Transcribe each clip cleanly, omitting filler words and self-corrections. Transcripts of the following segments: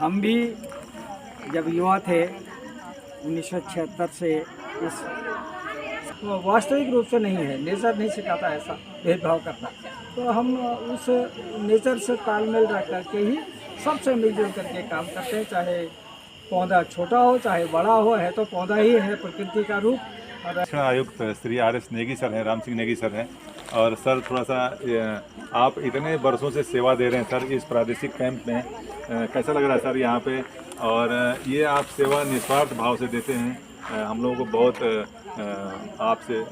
हम भी जब युवा थे 1976 से इस वास्तविक रूप से नहीं है, नेचर नहीं सिखाता ऐसा भेदभाव करना। तो हम उस नेचर से तालमेल रख करके ही सबसे मिलजुल करके काम करते हैं, चाहे पौधा छोटा हो चाहे बड़ा हो, है तो पौधा ही है प्रकृति का रूप। शिक्षण आयुक्त श्री आर.एस. नेगी सर हैं, राम सिंह नेगी सर हैं। और सर थोड़ा सा आप इतने वर्षों से सेवा दे रहे हैं सर इस प्रादेशिक कैंप में, कैसा लग रहा है सर यहाँ पे? और ये आप सेवा निस्वार्थ भाव से देते हैं, हम लोगों को बहुत आपसे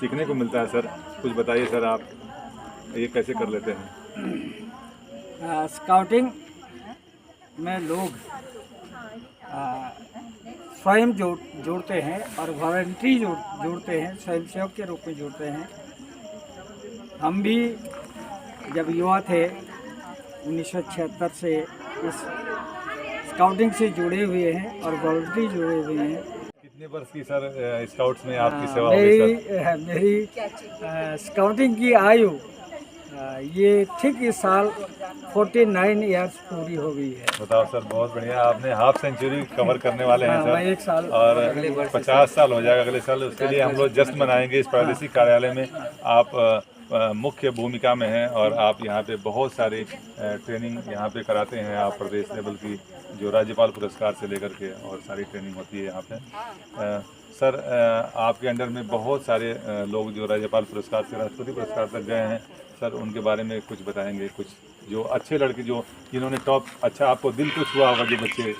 सीखने को मिलता है सर। कुछ बताइए सर, आप ये कैसे कर लेते हैं? स्काउटिंग में लोग स्वयं जोड़ते हैं और वॉलंटरी जोड़ते हैं, स्वयंसेवक के रूप में जोड़ते हैं। हम भी जब युवा थे 1976 से इस स्काउटिंग से जुड़े हुए हैं और वॉलंटरी जुड़े हुए हैं। कितने वर्ष की सर स्काउट्स में आपकी सेवा होगी सर? मेरी स्काउटिंग की आयु ये ठीक इस साल 49 इयर्स पूरी हो गई है। बताओ सर, बहुत बढ़िया, आपने हाफ सेंचुरी कवर करने वाले हैं सर। एक साल और 50 साल हो जाएगा अगले साल, उसके लिए हम लोग जश्न मनाएंगे इस प्रादेशिक कार्यालय में। आप मुख्य भूमिका में हैं और आप यहाँ पे बहुत सारी ट्रेनिंग यहाँ पे कराते हैं। आप प्रदेश लेवल की जो राज्यपाल पुरस्कार से लेकर के और सारी ट्रेनिंग होती है यहाँ पे। सर आपके अंडर में बहुत सारे लोग जो राज्यपाल पुरस्कार से राष्ट्रपति पुरस्कार तक गए हैं सर, उनके बारे में कुछ बताएंगे? कुछ जो अच्छे लड़के जो जिन्होंने टॉप, अच्छा आपको दिल को छुआ होगा, जो बच्चे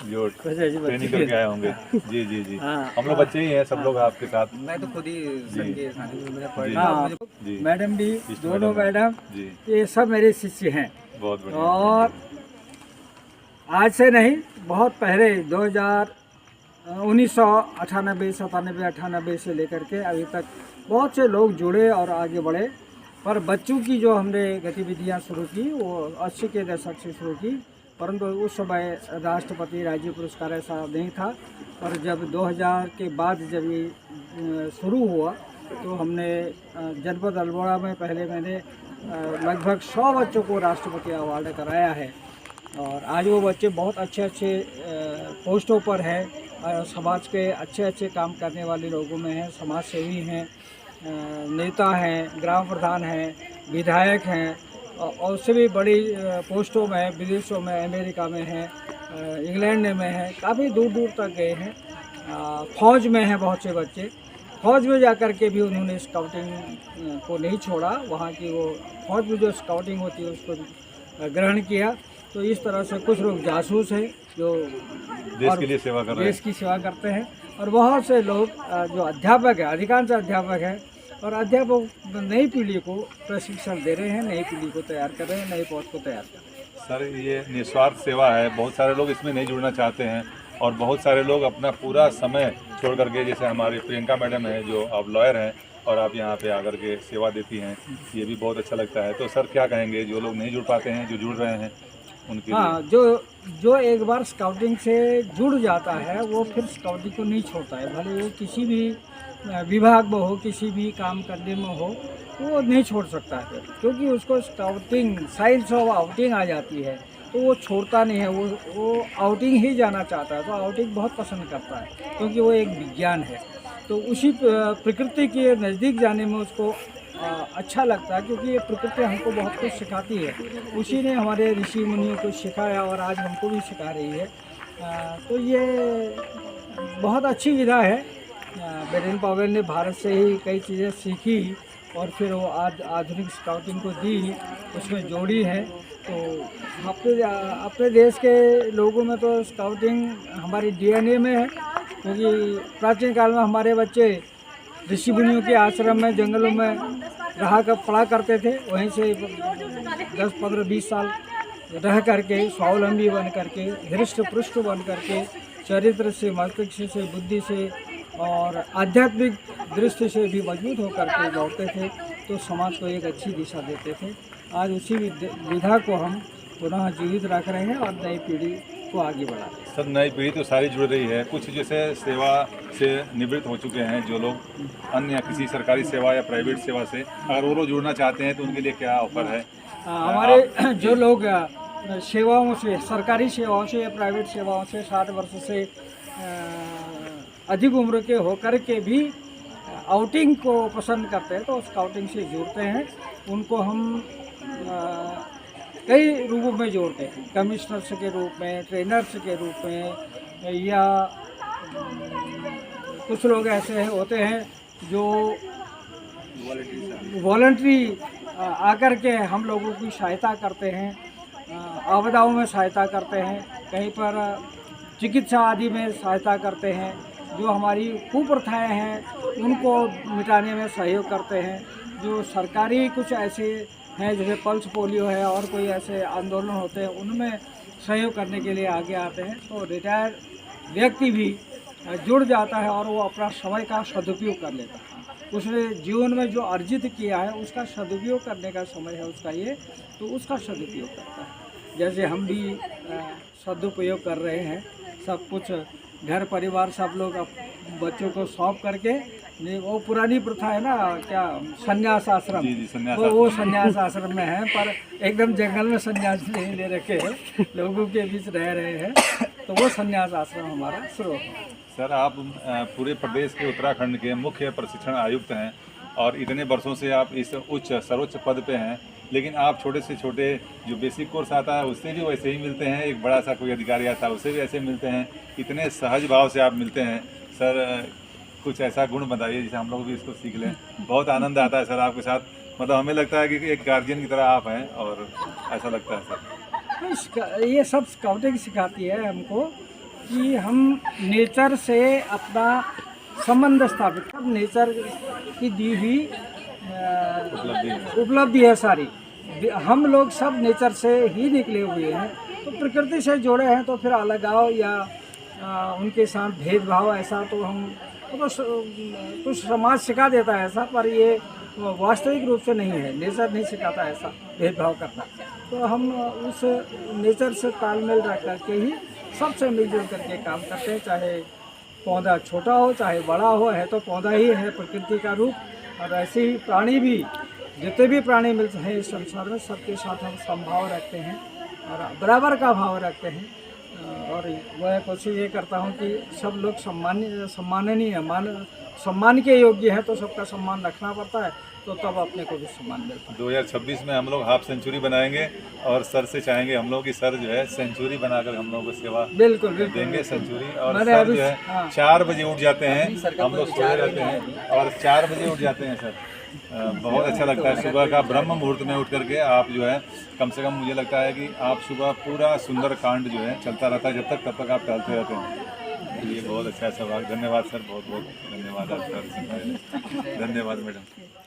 जो ट्रेनिंग करके आए होंगे। जी जी जी, हम लोग बच्चे ही हैं सब लोग आपके साथ। मैं तो खुद ही जी, मैडम भी, दोनों मैडम जी, ये सब मेरे शिष्य हैं। बहुत बढ़िया। और आज से नहीं, बहुत पहले 1998 से लेकर के अभी तक बहुत से लोग जुड़े और आगे बढ़े। पर बच्चों की जो हमने गतिविधियां शुरू की वो 80 के दशक से शुरू की, परंतु उस समय राष्ट्रपति राज्य पुरस्कार ऐसा नहीं था। पर जब 2000 के बाद जब ये शुरू हुआ तो हमने जनपद अल्मोड़ा में पहले मैंने लगभग 100 बच्चों को राष्ट्रपति अवार्ड कराया है। और आज वो बच्चे बहुत अच्छे पोस्टों पर हैं, समाज के अच्छे काम करने वाले लोगों में हैं, समाज सेवी हैं, नेता हैं, ग्राम प्रधान हैं, विधायक हैं, और उससे भी बड़ी पोस्टों में विदेशों में, अमेरिका में हैं, इंग्लैंड में हैं, काफ़ी दूर दूर तक गए हैं। फौज में हैं बहुत से बच्चे। फौज में जाकर के भी उन्होंने स्काउटिंग को नहीं छोड़ा, वहाँ की वो फौज में जो स्काउटिंग होती है उसको ग्रहण किया। तो इस तरह से कुछ लोग जासूस हैं जो देश के लिए सेवा कर रहे हैं, देश की सेवा करते हैं। और बहुत से लोग जो अध्यापक हैं, अधिकांश अध्यापक हैं, और अध्यापक नई पीढ़ी को प्रशिक्षण दे रहे हैं, नई पीढ़ी को तैयार कर रहे हैं, नई पौध को तैयार कर रहे हैं। सर ये निस्वार्थ सेवा है, बहुत सारे लोग इसमें नहीं जुड़ना चाहते हैं और बहुत सारे लोग अपना पूरा समय छोड़ करके, जैसे हमारी प्रियंका मैडम है जो आप लॉयर हैं और आप यहाँ पे आकर के सेवा देती हैं, ये भी बहुत अच्छा लगता है। तो सर क्या कहेंगे जो लोग नहीं जुड़ पाते हैं, जो जुड़ रहे हैं उनके लिए? जो एक बार स्काउटिंग से जुड़ जाता है वो फिर स्काउटिंग को नहीं छोड़ता है, भले वो किसी भी विभाग में हो, किसी भी काम करने में हो, वो नहीं छोड़ सकता है, क्योंकि उसको स्काउटिंग साइंस ऑफ आउटिंग आ जाती है तो वो छोड़ता नहीं है। वो आउटिंग ही जाना चाहता है, तो आउटिंग बहुत पसंद करता है, क्योंकि वो एक विज्ञान है। तो उसी प्रकृति के नज़दीक जाने में उसको अच्छा लगता है, क्योंकि ये प्रकृति हमको बहुत कुछ सिखाती है। उसी ने हमारे ऋषि मुनियों को सिखाया और आज हमको भी सिखा रही है। तो ये बहुत अच्छी विधा है। बेरेन पावेल ने भारत से ही कई चीज़ें सीखी और फिर वो आज आधुनिक स्काउटिंग को दी, उसमें जोड़ी है। तो अपने देश के लोगों में तो स्काउटिंग हमारी DNA में है, क्योंकि प्राचीन काल में हमारे बच्चे ऋषि मुनियों के आश्रम में, जंगलों में पढ़ा करते थे। वहीं से 10, 15, 20 साल रह करके स्वावलंबी बन करके, धृष्ट पृष्ठ बन करके, चरित्र से, मस्तिष्क से, बुद्धि से और आध्यात्मिक दृष्टि से भी मजबूत होकर के लौटते थे, तो समाज को एक अच्छी दिशा देते थे। आज उसी विधा को हम पुनः जीवित रख रहे हैं और नई पीढ़ी को आगे बढ़ा रहे हैं। सर नई पीढ़ी तो सारी जुड़ रही है, कुछ जैसे सेवा से निवृत्त हो चुके हैं जो लोग अन्य किसी सरकारी सेवा या प्राइवेट सेवा से, अगर वो लोग जुड़ना चाहते हैं तो उनके लिए क्या ऑफर है? हमारे जो लोग सेवाओं से, सरकारी सेवाओं से या प्राइवेट सेवाओं से 60 वर्ष से अधिक उम्र के होकर के भी आउटिंग को पसंद करते हैं तो स्काउटिंग से जुड़ते हैं। उनको हम कई रूपों में जोड़ते हैं, कमिश्नर्स के रूप में, ट्रेनर्स के रूप में, या कुछ लोग ऐसे होते हैं जो वॉलंटरी आकर के हम लोगों की सहायता करते हैं, आपदाओं में सहायता करते हैं, कहीं पर चिकित्सा आदि में सहायता करते हैं, जो हमारी कुप्रथाएं हैं उनको मिटाने में सहयोग करते हैं, जो सरकारी कुछ ऐसे हैं जैसे पल्स पोलियो है और कोई ऐसे आंदोलन होते हैं उनमें सहयोग करने के लिए आगे आते हैं। तो रिटायर व्यक्ति भी जुड़ जाता है और वो अपना समय का सदुपयोग कर लेता है। उसने जीवन में जो अर्जित किया है उसका सदुपयोग करने का समय है उसका ये, तो उसका सदुपयोग करता है। जैसे हम भी सदुपयोग कर रहे हैं, सब कुछ घर परिवार सब लोग बच्चों को सौंप करके, वो पुरानी प्रथा है ना क्या, संन्यास आश्रम, जी, संन्यास वो संन्यास आश्रम में है, पर एकदम जंगल में संन्यास नहीं ले रखे हैं, लोगों के बीच रह रहे हैं, तो वो संन्यास आश्रम हमारा शुरू है। सर, आप पूरे प्रदेश के उत्तराखंड के मुख्य प्रशिक्षण आयुक्त हैं और इतने वर्षों से आप इस सर्वोच्च पद पे हैं, लेकिन आप छोटे से छोटे जो बेसिक कोर्स आता है उससे भी वैसे ही मिलते हैं, एक बड़ा सा कोई अधिकारी आता है उससे भी ऐसे मिलते हैं, इतने सहज भाव से आप मिलते हैं। सर, कुछ ऐसा गुण बताइए जिसे हम लोग भी इसको सीख लें। बहुत आनंद आता है सर आपके साथ, मतलब हमें लगता है कि एक गार्जियन की तरह आप हैं और ऐसा लगता है सर। ये सब स्काउटिंग सिखाती है हमको कि हम नेचर से अपना संबंध स्थापित, सब नेचर की दी हुई उपलब्धि है सारी, हम लोग सब नेचर से ही निकले हुए हैं, तो प्रकृति से जुड़े हैं, तो फिर अलगाव या उनके साथ भेदभाव ऐसा तो हम तो कुछ समाज सिखा देता है ऐसा, पर ये वास्तविक रूप से नहीं है, नेचर नहीं सिखाता ऐसा भेदभाव करना। तो हम उस नेचर से तालमेल रख करके ही सबसे मिलजुल करके काम करते हैं, चाहे पौधा छोटा हो चाहे बड़ा हो, है तो पौधा ही है प्रकृति का रूप, और ऐसे ही प्राणी भी, जितने भी प्राणी मिलते हैं इस संसार में सबके साथ हम समभाव रखते हैं और बराबर का भाव रखते हैं। और वह कोशिश ये करता हूँ कि सब लोग सम्माननीय है, सम्मान के योग्य है, तो सबका सम्मान रखना पड़ता है, तो तब अपने को भी सम्मान मिलता है। 2026 में हम लोग हाफ सेंचुरी बनाएंगे और सर से चाहेंगे हम लोग की सर जो है सेंचुरी बनाकर हम लोग को सेवा बिल्कुल देंगे सेंचुरी। और सर जो है 4 बजे उठ जाते हैं, हम लोग सोए रहते हैं और 4 बजे उठ जाते हैं सर। बहुत अच्छा लगता है सुबह का ब्रह्म मुहूर्त में उठ करके आप जो है, कम से कम मुझे लगता है कि आप सुबह पूरा सुंदर कांड जो है चलता रहता है, जब तक तब तक आप टहलते रहते हैं। ये बहुत अच्छा सवाल, धन्यवाद सर, बहुत बहुत धन्यवाद आप सर, धन्यवाद मैडम।